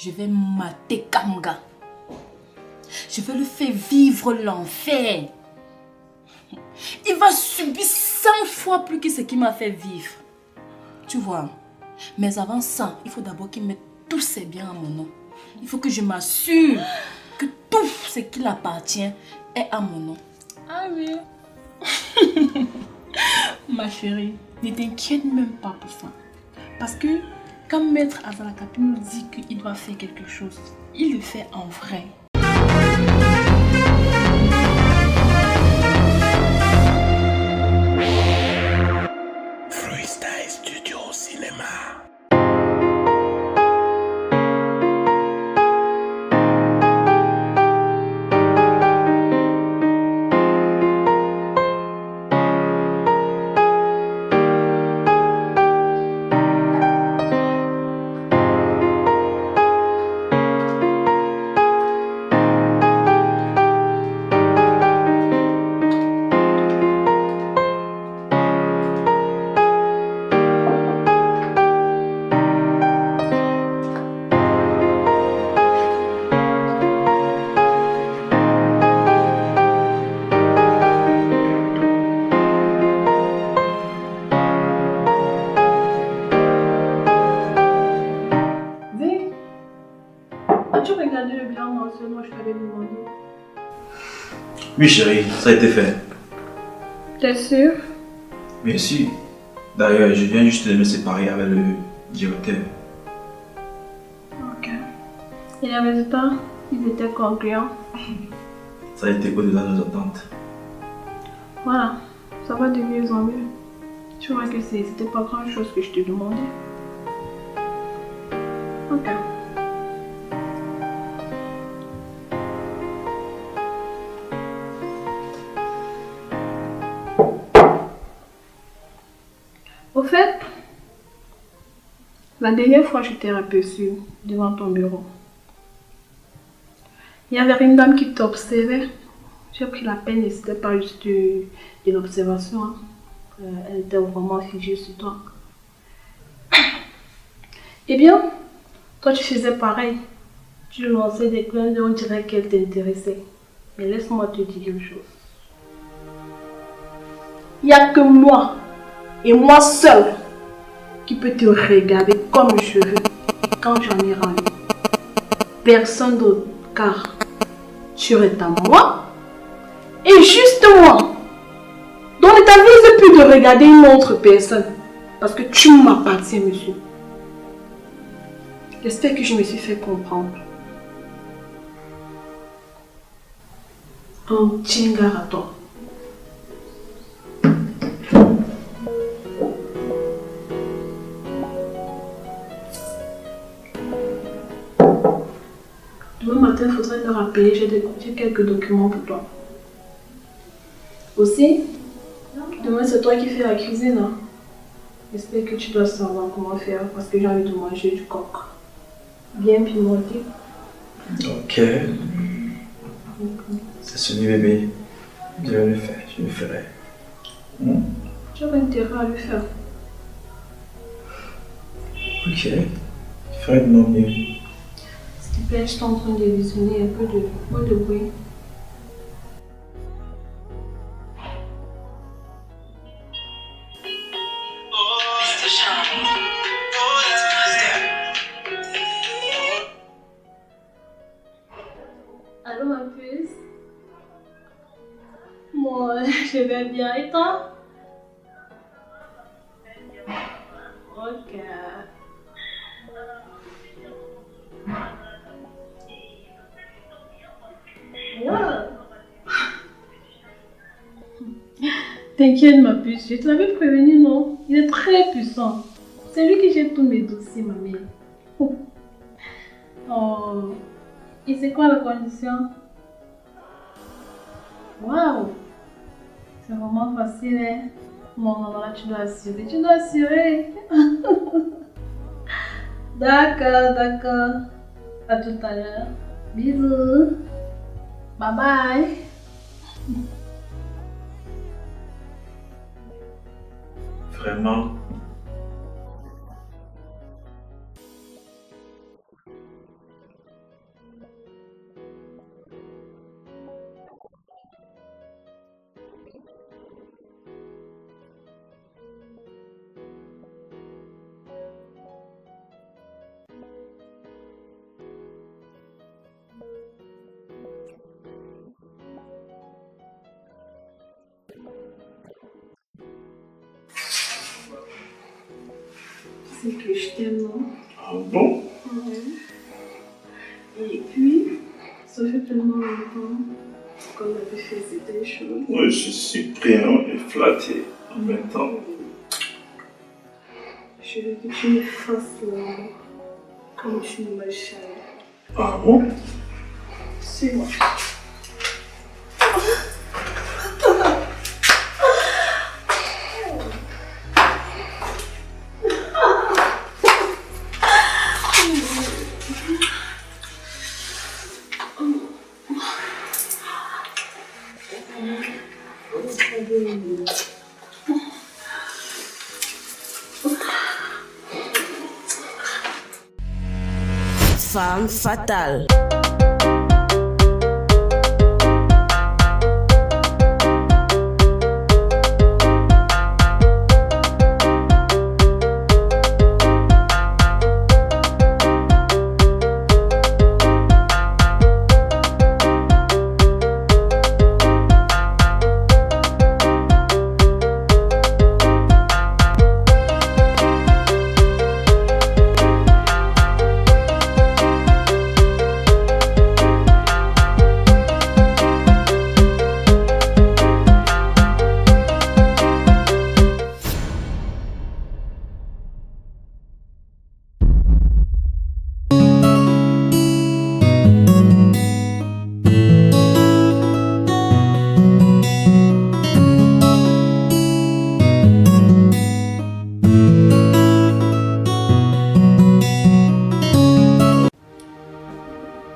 je vais mater Kamga. Je vais lui faire vivre l'enfer. Il va subir 100 fois plus que ce qu'il m'a fait vivre. Tu vois. Mais avant ça, il faut d'abord qu'il mette tous ses biens à mon nom. Il faut que je m'assure que tout ce qui lui appartient est à mon nom. Ah oui. Ma chérie, ne t'inquiète même pas pour ça. Parce que quand Maître Azalakapi nous dit qu'il doit faire quelque chose, il le fait en vrai. Freestyle Studio Cinéma. As-tu regardé le bilan mensuel dont je t'avais demandé? Oui chérie, ça a été fait. T'es sûr? Bien sûr. D'ailleurs, je viens juste de me séparer avec le directeur. Ok. Et les résultats, ils étaient concluants. Ça a été au-delà de nos attentes. Voilà, ça va de mieux en mieux. Tu vois que c'était pas grand chose que je te demandais. Ok. Au fait, la dernière fois je t'ai aperçu devant ton bureau. Il y avait une dame qui t'observait. J'ai pris la peine et c'était pas juste de l'observation. Hein. Elle était vraiment figée sur toi. Eh bien, toi tu faisais pareil. Tu lançais des clins d'œil, on dirait qu'elle t'intéressait. Mais laisse-moi te dire une chose. Il n'y a que moi, et moi seul, qui peut te regarder comme je veux quand j'en ai envie. Personne d'autre, car tu es à moi, et juste moi. Donc ne t'avise plus de regarder une autre personne, parce que tu m'appartiens, monsieur. J'espère que je me suis fait comprendre. Oh, tiens garde à toi. Demain matin, il faudrait me rappeler, j'ai quelques documents pour toi. Aussi, demain c'est toi qui fais la cuisine. Hein? J'espère que tu dois savoir comment faire parce que j'ai envie de manger du coq. Bien pimenté. Ok. C'est celui bébé. Je vais le faire, je le ferai. Tu as intérêt à le faire. Ok. Je ferai de mon mieux. S'il te plaît, je suis en train de visionner un peu de bruit. Allô ma puce? Moi, je vais bien et toi? Ok. Wow. T'inquiète ma puce, je te l'avais prévenu non? Il est très puissant. C'est lui qui gère tous mes dossiers ma mère. Oh. Et c'est quoi la condition? Waouh! C'est vraiment facile, hein? Non, là, tu dois assurer. Tu dois assurer. D'accord, d'accord. À tout à l'heure. Bisous. Bye bye. Vraiment. C'est que je t'aime, non? Ah bon? Et puis, ça fait tellement longtemps qu'on avait fait des choses. Oui, je suis vraiment flatté en même temps. Je veux que tu me fasses l'amour comme tu me chalais. Ah bon? Suis-moi. Femme fatale.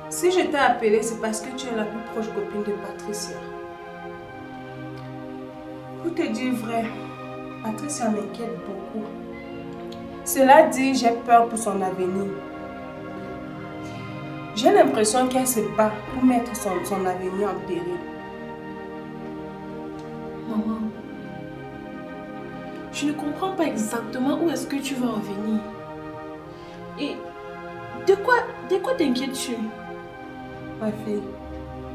Si je t'ai appelé, c'est parce que tu es la plus proche copine de Patricia. Pour te dire vrai, Patricia m'inquiète beaucoup. Cela dit, j'ai peur pour son avenir. J'ai l'impression qu'elle se bat pour mettre son avenir en péril. Maman, je ne comprends pas exactement où est-ce que tu vas en venir. Et de quoi t'inquiètes-tu? Ma fille,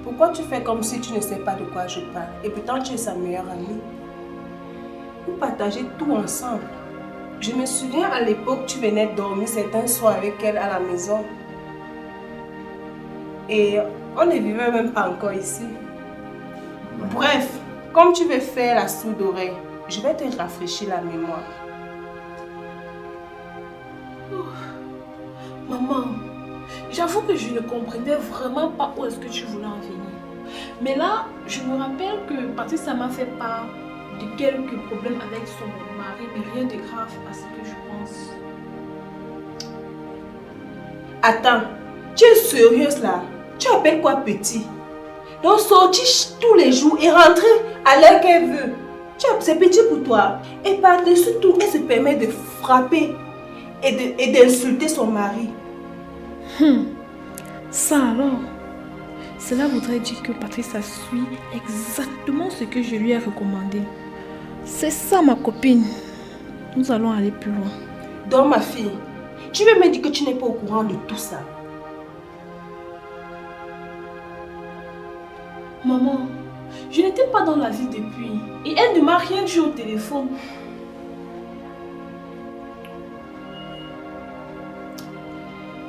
pourquoi tu fais comme si tu ne sais pas de quoi je parle et pourtant tu es sa meilleure amie? Vous partagez tout ensemble. Je me souviens à l'époque, tu venais dormir certains soirs avec elle à la maison. Et on ne vivait même pas encore ici. Bref, comme tu veux faire la sourde oreille, je vais te rafraîchir la mémoire. Maman, j'avoue que je ne comprenais vraiment pas où est-ce que tu voulais en venir. Mais là, je me rappelle que Patricia m'a fait part de quelques problèmes avec son mari, mais rien de grave à ce que je pense. Attends, tu es sérieuse là? Tu appelles quoi petit? Donc sortir tous les jours et rentrer à l'heure qu'elle veut. C'est petit pour toi. Et par-dessus tout, elle se permet de frapper et d'insulter son mari. Ça alors, cela voudrait dire que Patricia suit exactement ce que je lui ai recommandé. C'est ça ma copine. Nous allons aller plus loin. Donc ma fille, tu veux me dire que tu n'es pas au courant de tout ça? Maman, je n'étais pas dans la vie depuis et elle ne m'a rien dit au téléphone.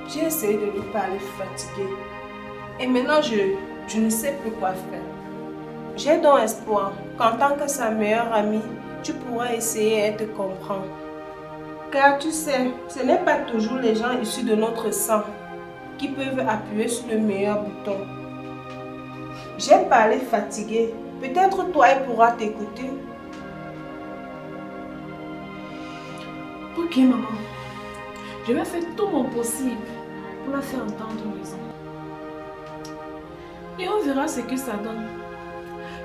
J'ai essayé de lui parler fatiguée. Et maintenant, je ne sais plus quoi faire. J'ai donc espoir qu'en tant que sa meilleure amie, tu pourras essayer de te comprendre. Car tu sais, ce n'est pas toujours les gens issus de notre sang qui peuvent appuyer sur le meilleur bouton. J'ai parlé fatiguée. Peut-être toi, elle pourra t'écouter. Ok maman, je vais faire tout mon possible pour la faire entendre raison. Et on verra ce que ça donne.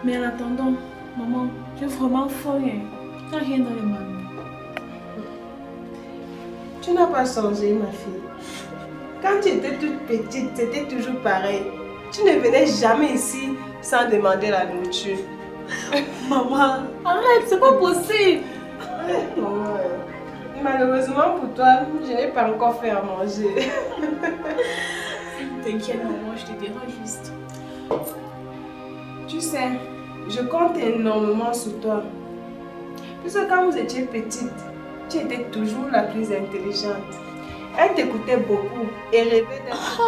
Mais en attendant, maman, tu es vraiment folle. Tu n'as rien dans les mains. Tu n'as pas changé, ma fille. Quand tu étais toute petite, c'était toujours pareil. Tu ne venais jamais ici sans demander la nourriture. Maman, arrête, c'est pas possible. Malheureusement pour toi, je n'ai pas encore fait à manger. T'inquiète maman, je te dérange juste. Tu sais, je compte énormément sur toi. Puisque quand vous étiez petite, Tu étais toujours la plus intelligente. Elle t'écoutait beaucoup et rêvait d'être...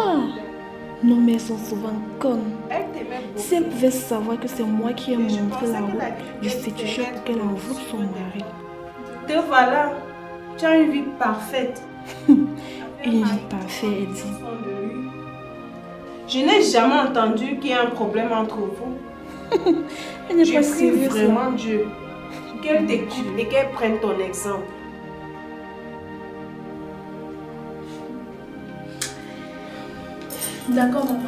Non, mais elles sont souvent connes. Elle t'aimait beaucoup. Si elle pouvait savoir que c'est moi qui ai Et je montré pensais la que route la du vie féticheur était pour qu'elle belle envoûte son mari. Te voilà. Tu as une vie parfaite. Une vie parfaite, elle dit. Je n'ai jamais entendu qu'il y ait un problème entre vous. Elle n'est Je pas prie sérieuse. vraiment Dieu qu'elle t'écoute et qu'elle prenne ton exemple. D'accord, maman.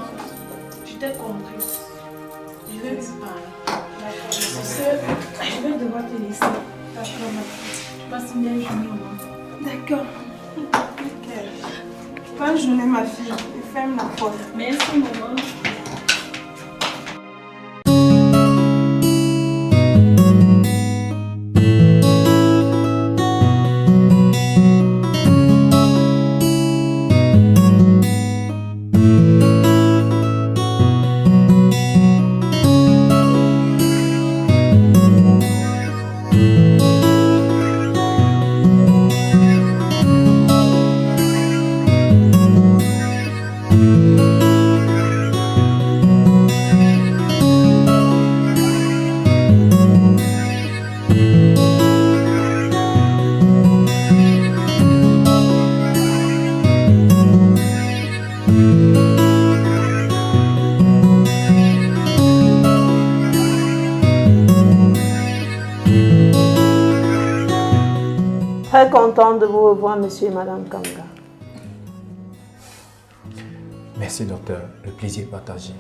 Je t'ai compris. Je vais disparaître. Je vais devoir te laisser. D'accord, ma petite. Tu passes une belle journée, maman. D'accord. Bonne journée, ma fille. Et ferme la porte. Merci, maman. Très content de vous revoir, monsieur et madame Kamga. Merci, docteur. Le plaisir est partagé.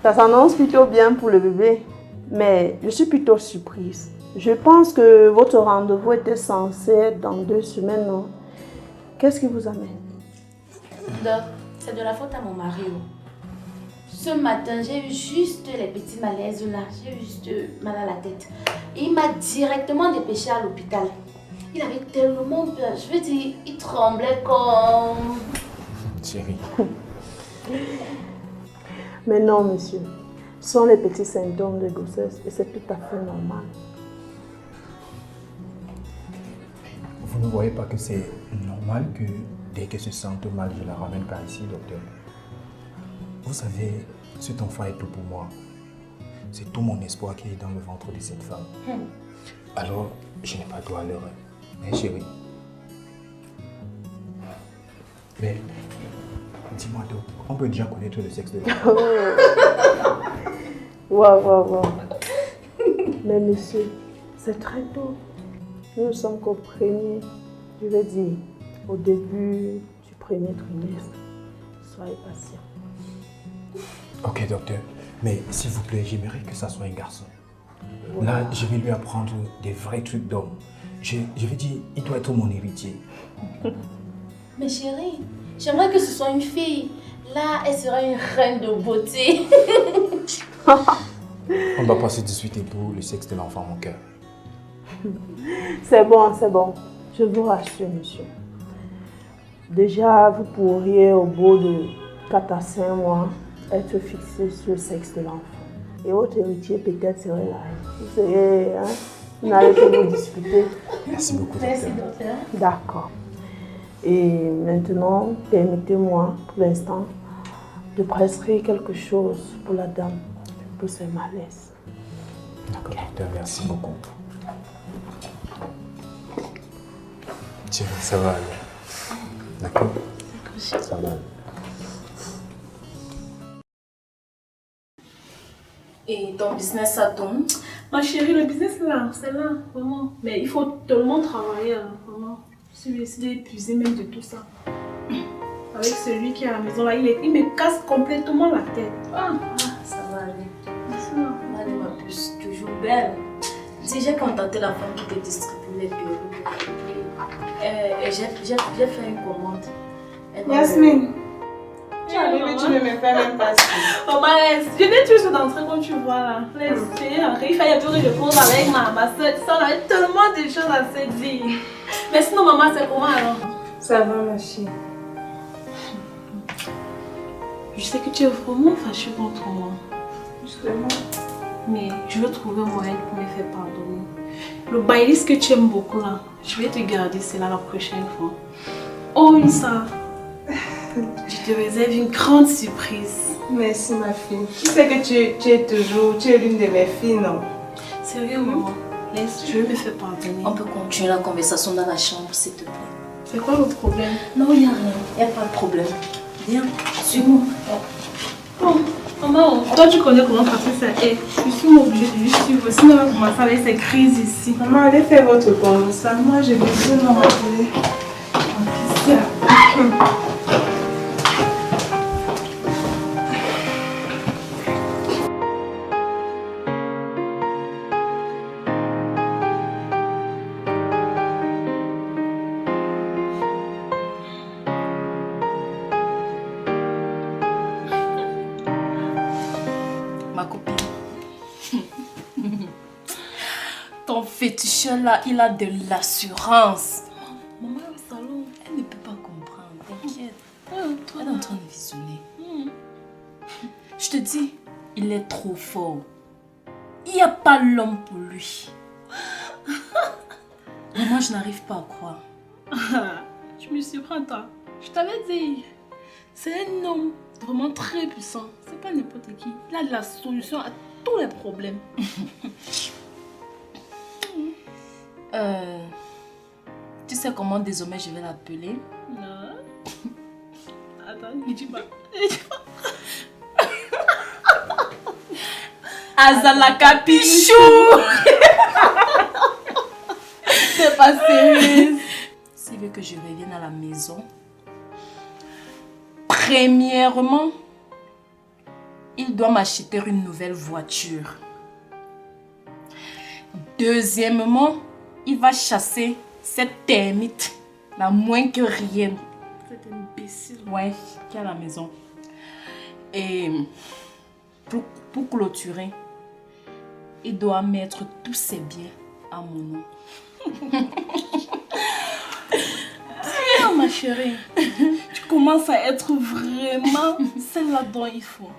Ça s'annonce plutôt bien pour le bébé, mais je suis plutôt surprise. Je pense que votre rendez-vous était censé être dans 2 semaines, non? Qu'est-ce qui vous amène? Doc, c'est de la faute à mon mari. Ce matin, j'ai eu juste les petits malaises là. J'ai eu juste mal à la tête. Et il m'a directement dépêché à l'hôpital. Il avait tellement peur. Je veux dire, il tremblait comme... Chérie. Mais non, monsieur. Ce sont les petits symptômes de grossesse et c'est tout à fait normal. Vous ne voyez pas que c'est normal que dès qu'elle se sente mal, je la ramène par ici, docteur? Vous savez, cet enfant est tout pour moi. C'est tout mon espoir qui est dans le ventre de cette femme. Alors, je n'ai pas droit à l'erreur. Hein, chérie? Mais, dis-moi donc, on peut déjà connaître le sexe de l'enfant? Waouh. Mais monsieur, c'est très tôt. Nous ne sommes qu'au premier, je vais dire, au début du premier trimestre. Soyez patient. Ok, docteur. Mais s'il vous plaît, j'aimerais que ça soit un garçon. Là, je vais lui apprendre des vrais trucs d'homme. Je vais dire, il doit être mon héritier. Mais chérie, j'aimerais que ce soit une fille. Là, elle sera une reine de beauté. On va passer de suite et pour le sexe de l'enfant, mon cœur. C'est bon. Je vous rassure, monsieur. Déjà, vous pourriez, au bout de 4 à 5 mois, être fixé sur le sexe de l'enfant. Et votre héritier peut-être serait là. Vous savez, vous n'allez pas vous discuter. Merci beaucoup, docteur. Merci, docteur. D'accord. Et maintenant, permettez-moi, pour l'instant, de prescrire quelque chose pour la dame, pour ses malaises. D'accord, docteur, merci beaucoup. Tiens, ça va aller. D'accord? Ça va aller. Et ton business, ça tourne? Ma chérie, le business là, c'est là, vraiment. Mais il faut tellement travailler, vraiment. Je suis décidée d'épuiser même de tout ça. Avec celui qui est à la maison là, il me casse complètement la tête. Ça va aller. Allez, ma puce, toujours belle. Si j'ai contenté la femme qui te distribue les bureaux. J'ai fait une commande. Yasmine, tu arrives et tu ne me fais même pas ça. Maman, je n'ai toujours d'entrée comme tu vois là. Il fallait plus que je cours avec ma soeur. On avait tellement de choses à se dire. Mais sinon, maman, c'est comment alors? Ça va, ma chérie. Je sais que tu es vraiment fâchée contre moi. Justement. Mais je veux trouver un moyen pour me faire pardonner. Le bailis que tu aimes beaucoup là, je vais te garder cela la prochaine fois. Oh oui, ça. Je te réserve une grande surprise. Merci ma fille. Tu sais que tu es l'une de mes filles, non? Sérieux, maman? Laisse, je vais me faire pardonner. On peut continuer la conversation dans la chambre, s'il te plaît. C'est quoi le problème? Non, il n'y a rien. Il n'y a pas de problème. Viens, suis-moi. Oh, maman, toi tu connais comment Patricia est. Je suis obligée de lui suivre. Sinon, elle va commencer avec ses crises ici. Maman, allez faire votre bon. Ça, moi, j'ai besoin de m'appeler. Patricia. Ma copine. Ton féticheur là, il a de l'assurance. Maman est au salon. Elle ne peut pas comprendre, t'inquiète. Elle est en train de visionner. Je te dis, il est trop fort. Il n'y a pas l'homme pour lui. Mais moi, je n'arrive pas à croire. Tu me surprends, toi. Je t'avais dit. C'est un homme vraiment très puissant. C'est pas n'importe qui. Il a de la solution à tous les problèmes. Tu sais comment désormais je vais l'appeler? Non. Attends, ne dis pas. Azalaka Pichou. C'est pas sérieux. S'il veut que je revienne à la maison, premièrement, il doit m'acheter une nouvelle voiture. Deuxièmement, il va chasser cette termite, la moins que rien. Cet imbécile. Ouais, qui est à la maison. Et pour clôturer, il doit mettre tous ses biens à mon nom. Tiens, ma chérie, tu commences à être vraiment celle-là dont il faut.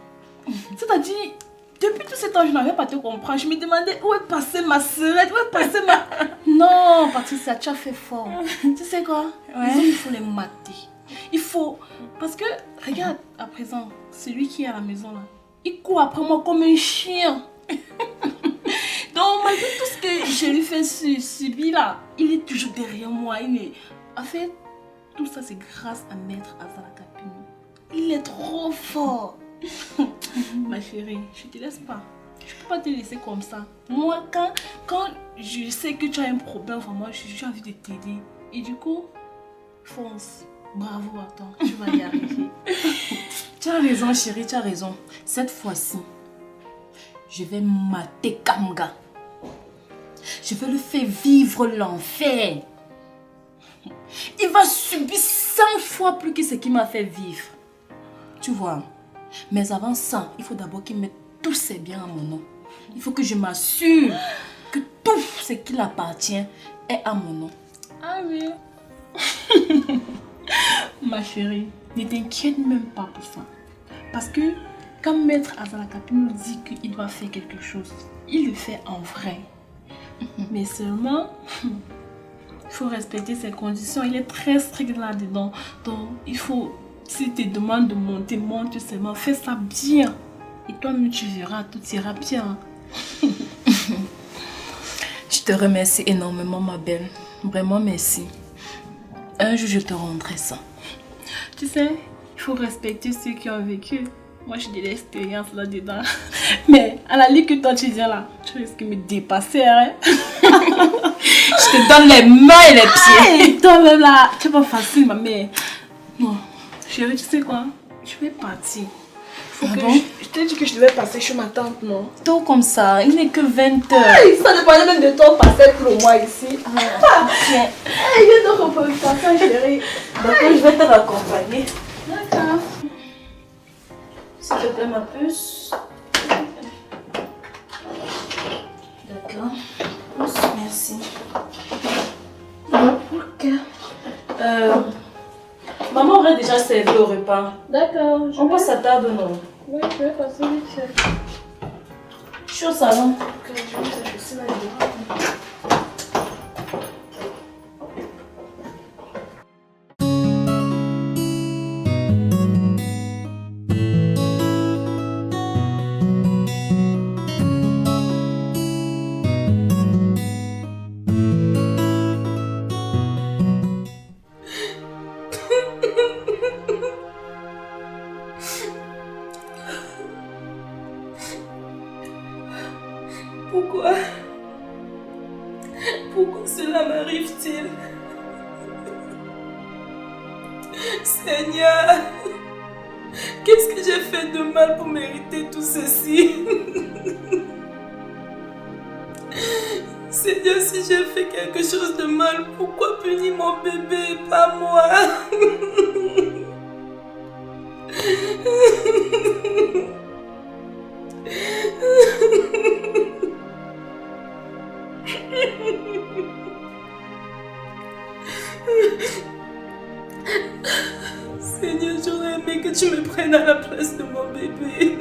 C'est-à-dire, depuis tout ce temps, je n'avais pas te comprendre. Je me demandais où est passée ma sœurette, où est passée ma... Non, Patricia, tu as fait fort. Tu sais quoi? Ouais. Il faut les mater. Il faut... Parce que, regarde, à présent, celui qui est à la maison là, il court après moi comme un chien. Donc, malgré tout ce que je lui fais subir là, il est toujours derrière moi. En fait, tout ça c'est grâce à Maître Azalaka Pichou. Il est trop fort. Ma chérie, je te laisse pas. Je peux pas te laisser comme ça. Moi, quand je sais que tu as un problème, vraiment, j'ai envie de t'aider. Et du coup, fonce. Bravo à toi, tu vas y arriver. Tu as raison, chérie, tu as raison. Cette fois-ci, je vais mater Kamga. Je vais lui faire vivre l'enfer. Il va subir 100 fois plus que ce qu'il m'a fait vivre. Tu vois. Mais avant ça, il faut d'abord qu'il mette tous ses biens à mon nom. Il faut que je m'assure que tout ce qui appartient est à mon nom. Ah oui. Ma chérie, ne t'inquiète même pas pour ça. Parce que quand Maître Azalaka Pichou nous dit qu'il doit faire quelque chose, il le fait en vrai. Mais seulement, il faut respecter ses conditions. Il est très strict là-dedans. Donc, il faut, s'il te demande de monter, monte seulement. Fais ça bien. Et toi-même, tu verras, tout ira bien. Je te remercie énormément, ma belle. Vraiment, merci. Un jour, je te rendrai ça. Tu sais, il faut respecter ceux qui ont vécu. Moi, j'ai de l'expérience là-dedans. Mais à la limite que toi, tu viens là, tu risques de me dépasser, hein? Je te donne les mains et les pieds. Et toi-même là, tu es pas facile, ma mère. Non, chérie, tu sais quoi? Je vais partir. Je t'ai dit que je devais passer chez ma tante, non? Tôt comme ça, il n'est que 20h. Hey, ça dépendait même de ton passé pour moi ici. Tiens. Hey, viens te reposer, chérie. D'accord, je vais te raccompagner. D'accord. S'il te plaît, ma puce. D'accord. Merci. Ok. Maman aurait déjà servi au repas. D'accord. On passe à table, non? Oui, je vais passer vite fait. Je suis au salon. Ok, je vais chercher là. Pourquoi cela m'arrive-t-il? Seigneur, qu'est-ce que j'ai fait de mal pour mériter tout ceci? Seigneur, si j'ai fait quelque chose de mal, pourquoi punir mon bébé et pas moi? Seigneur, j'aurais aimé que tu me prennes à la place de mon bébé.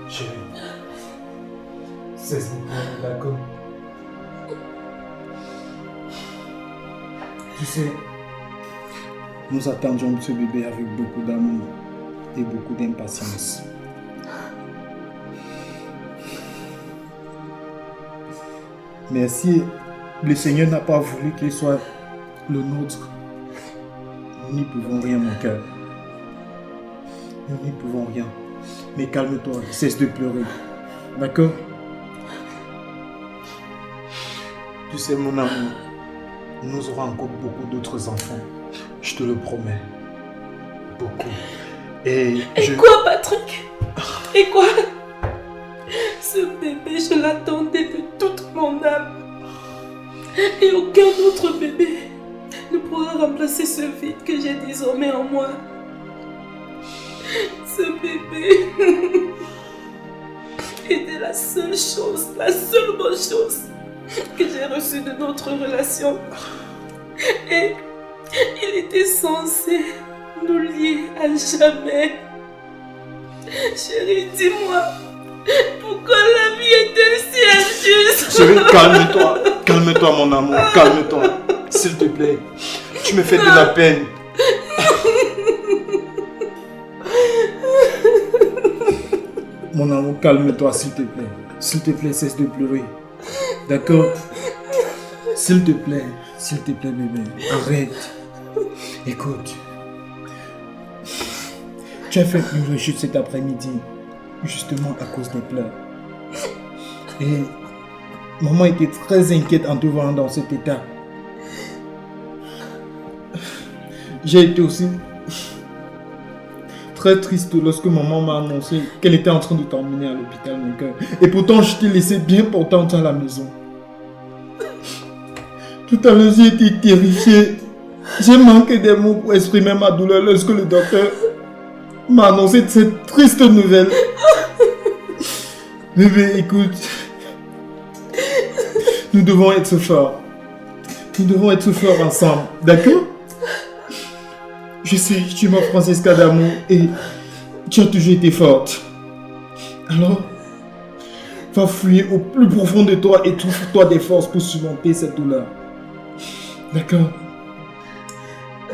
Chérie, c'est d'accord. Tu sais, nous attendions ce bébé avec beaucoup d'amour et beaucoup d'impatience. Mais si le Seigneur n'a pas voulu qu'il soit le nôtre, nous n'y pouvons rien, mon cœur. Nous n'y pouvons rien. Mais calme-toi, cesse de pleurer. D'accord? Tu sais, mon amour, nous aurons encore beaucoup d'autres enfants. Je te le promets. Beaucoup. Et quoi, Patrick? Et quoi? Ce bébé, je l'attendais de toute mon âme. Et aucun autre bébé ne pourra remplacer ce vide que j'ai désormais en moi. Ce bébé était la seule bonne chose que j'ai reçue de notre relation. Et il était censé nous lier à jamais. Chérie, dis-moi, pourquoi la vie est-elle si injuste? Chérie, calme-toi mon amour, calme-toi, s'il te plaît. Tu me fais de la peine. Mon amour, calme-toi, s'il te plaît. S'il te plaît, cesse de pleurer. D'accord? S'il te plaît, bébé, arrête. Écoute, tu as fait une rechute cet après-midi, justement à cause des pleurs. Et maman était très inquiète en te voyant dans cet état. J'ai été aussi très triste lorsque maman m'a annoncé qu'elle était en train de t'emmener à l'hôpital, mon cœur. Et pourtant, je t'ai laissé bien portante à la maison. Tout à l'heure, j'ai été terrifié. J'ai manqué des mots pour exprimer ma douleur lorsque le docteur m'a annoncé cette triste nouvelle. Bébé, écoute. Nous devons être forts. Nous devons être forts ensemble, d'accord? Je sais, tu es ma Francesca d'amour et tu as toujours été forte. Alors, va fouiller au plus profond de toi et trouve-toi des forces pour surmonter cette douleur. D'accord?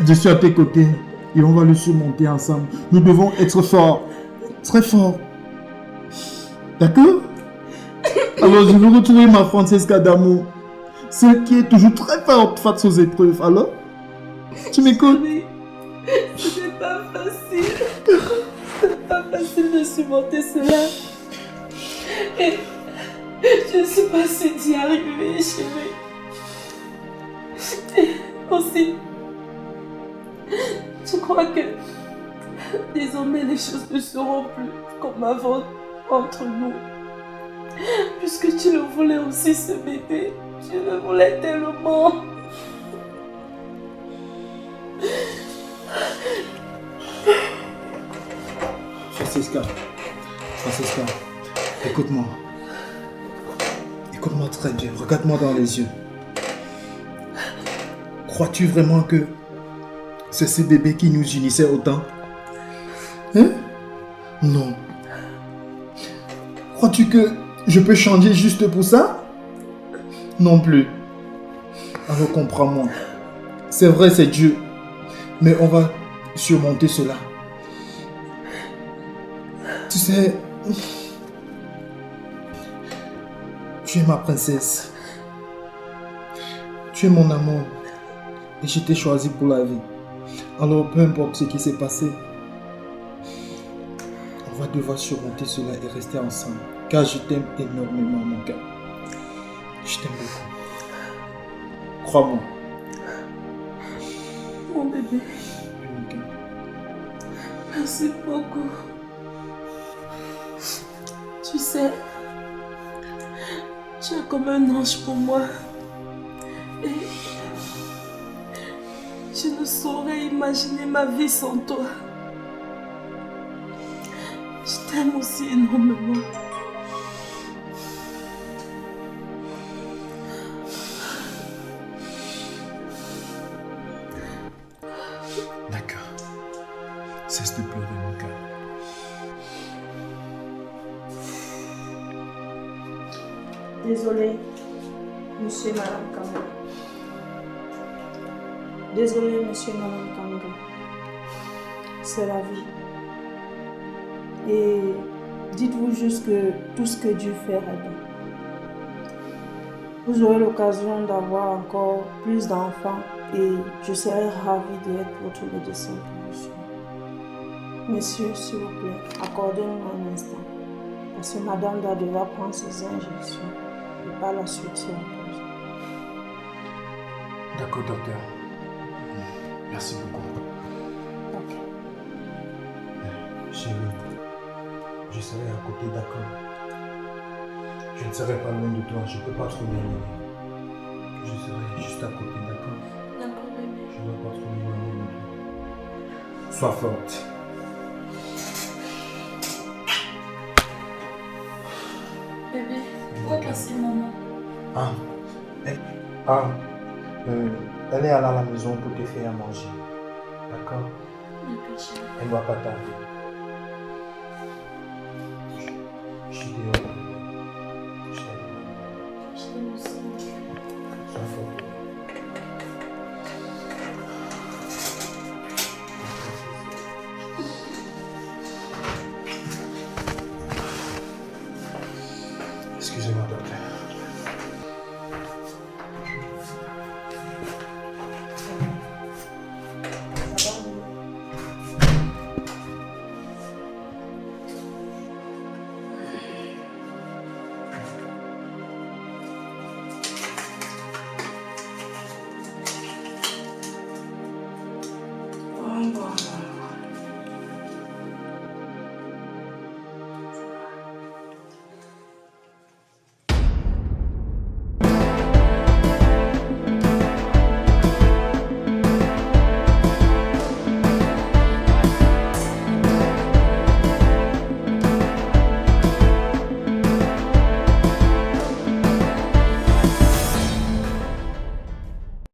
Je suis à tes côtés et on va le surmonter ensemble. Nous devons être forts, très forts. D'accord? Alors, je veux retrouver ma Francesca d'amour, celle qui est toujours très forte face aux épreuves. Alors, tu m'écoutes? Ce n'est pas facile. Ce n'est pas facile de surmonter cela. Et je ne suis pas sûre d'y arriver, chérie. Et aussi, je crois que désormais les choses ne seront plus comme avant entre nous. Puisque tu le voulais aussi, ce bébé. Tu le voulais tellement. Francesca, écoute-moi. Écoute-moi très bien, regarde-moi dans les yeux. Crois-tu vraiment que c'est ce bébé qui nous unissait autant? Hein? Non. Crois-tu que je peux changer juste pour ça? Non plus. Alors comprends-moi. C'est vrai, c'est Dieu. Mais on va surmonter cela. Tu sais, tu es ma princesse. Tu es mon amour. Et je t'ai choisi pour la vie. Alors peu importe ce qui s'est passé, on va devoir surmonter cela et rester ensemble. Car je t'aime énormément, mon gars. Je t'aime beaucoup. Crois-moi. Mon bébé, merci beaucoup. Tu sais, tu es comme un ange pour moi. Et je ne saurais imaginer ma vie sans toi. Je t'aime aussi énormément. D'accord. Cesse de pleurer, mon cœur. Désolé, monsieur et madame Kanga. Désolé, monsieur et madame Kanga. C'est la vie. Et dites-vous juste que tout ce que Dieu fait est bon. Vous aurez l'occasion d'avoir encore plus d'enfants et je serai ravie d'être votre médecin pour monsieur. Monsieur, s'il vous plaît, accordez-moi un instant. Parce que madame doit devoir prendre ses injections et par la suite se repose. D'accord, docteur. Merci beaucoup. Ok. Chérie, je serai à côté, d'accord? Je ne serai pas loin de toi, je ne peux pas trop m'éloigner. Je serai juste à côté, d'accord? D'accord, bébé. Je ne dois pas trop m'éloigner de toi. Sois forte. Bébé, où est passée maman? Elle est allée à la maison pour te faire à manger. D'accord? D'accord, chérie. Elle ne doit pas tarder.